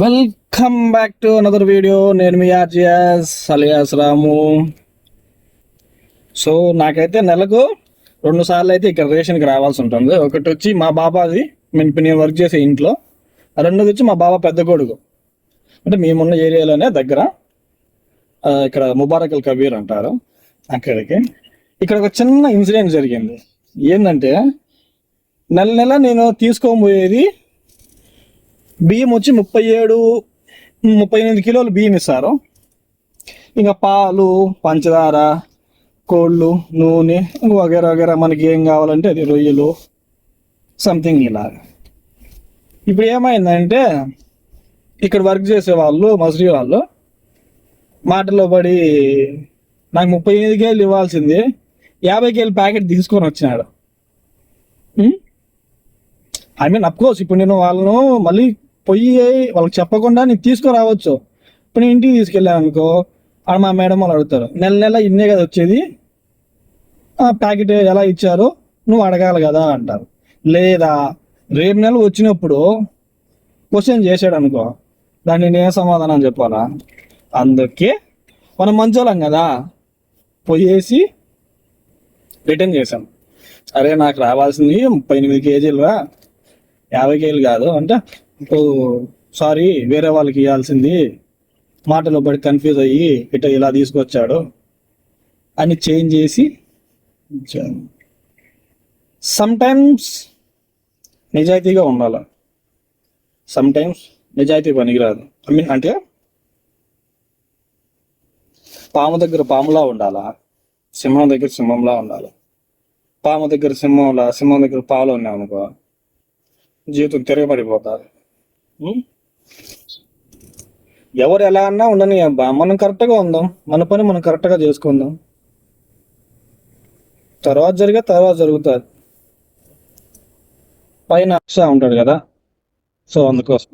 Welcome back to another video. నేను మీ ఆర్జియాస్ alias రాము. So నాకైతే నెలకు 2 సార్లు అయితే ఇక్కడ రేషన్కి రావాల్సి ఉంటుంది. ఒకటి వచ్చి మా బాబాది, నేను వర్క్ చేసే ఇంట్లో. రెండోది వచ్చి మా బాబా పెద్ద కొడుకు, అంటే మేమున్న ఏరియాలోనే దగ్గర, ఇక్కడ ముబారక్ అల్ కబీర్ అంటారు అక్కడికి. ఇక్కడ ఒక చిన్న ఇన్సిడెంట్ జరిగింది. ఏంటంటే నెల నెల నేను తీసుకోబోయేది బియ్యం వచ్చి 37-38 కిలోలు బియ్యం ఇస్తారు. ఇంకా పాలు, పంచదార, కోళ్ళు, నూనె, వగేరా వగేరా మనకి ఏం కావాలంటే అది, రొయ్యలు, సంథింగ్ ఇలాగ. ఇప్పుడు ఏమైందంటే ఇక్కడ వర్క్ చేసే వాళ్ళు, మసూరి వాళ్ళు మాటలో పడి నాకు 38 కేలు ఇవ్వాల్సింది 50 కేలు ప్యాకెట్ తీసుకొని వచ్చినాడు. ఐ మీన్ అఫ్కోర్స్ ఇప్పుడు నేను వాళ్ళను మళ్ళీ పొయ్యి వాళ్ళకి చెప్పకుండా నేను తీసుకురావచ్చు. ఇప్పుడు నేను ఇంటికి తీసుకెళ్ళాను అనుకో, ఆడ మా మేడం వాళ్ళు అడుగుతారు, నెల నెల ఇన్నే కదా వచ్చేది, ప్యాకెట్ ఎలా ఇచ్చారో నువ్వు అడగాలి కదా అంటారు. లేదా రేపు నెల వచ్చినప్పుడు క్వశ్చన్ చేశాడు అనుకో, దాన్ని నేను సమాధానం చెప్పాలా? అందుకే మనం మంచోళ్ళం కదా, పొయ్యేసి రిటర్న్ చేశాం. అరే నాకు రావాల్సింది 38 కేజీలురా, 50 కేజీలు కాదు అంటే, సారీ వేరే వాళ్ళకి ఇవ్వాల్సింది, మాటలో పడి కన్ఫ్యూజ్ అయ్యి ఇట్లా ఇలా తీసుకొచ్చాడు అని చేంజ్ చేసి ఇచ్చాను. సమ్టైమ్స్ నిజాయితీగా ఉండాలి, సమ్టైమ్స్ నిజాయితీ పనికిరాదు. ఐ మీన్ అంటే పాము దగ్గర పాములా ఉండాలా, సింహం దగ్గర సింహంలా ఉండాలి. పాము దగ్గర సింహంలా, సింహం దగ్గర పావులో ఉన్నాం అనుకో, జీవితం తిరగబడిపోతుంది. ఎవరు ఎలా అన్నా ఉండని అబ్బా, మనం కరెక్ట్గా ఉందాం, మన పని మనం కరెక్ట్గా చేసుకుందాం. తర్వాత జరుగుతుంది. పైన ఉంటాడు కదా, సో అందుకోసం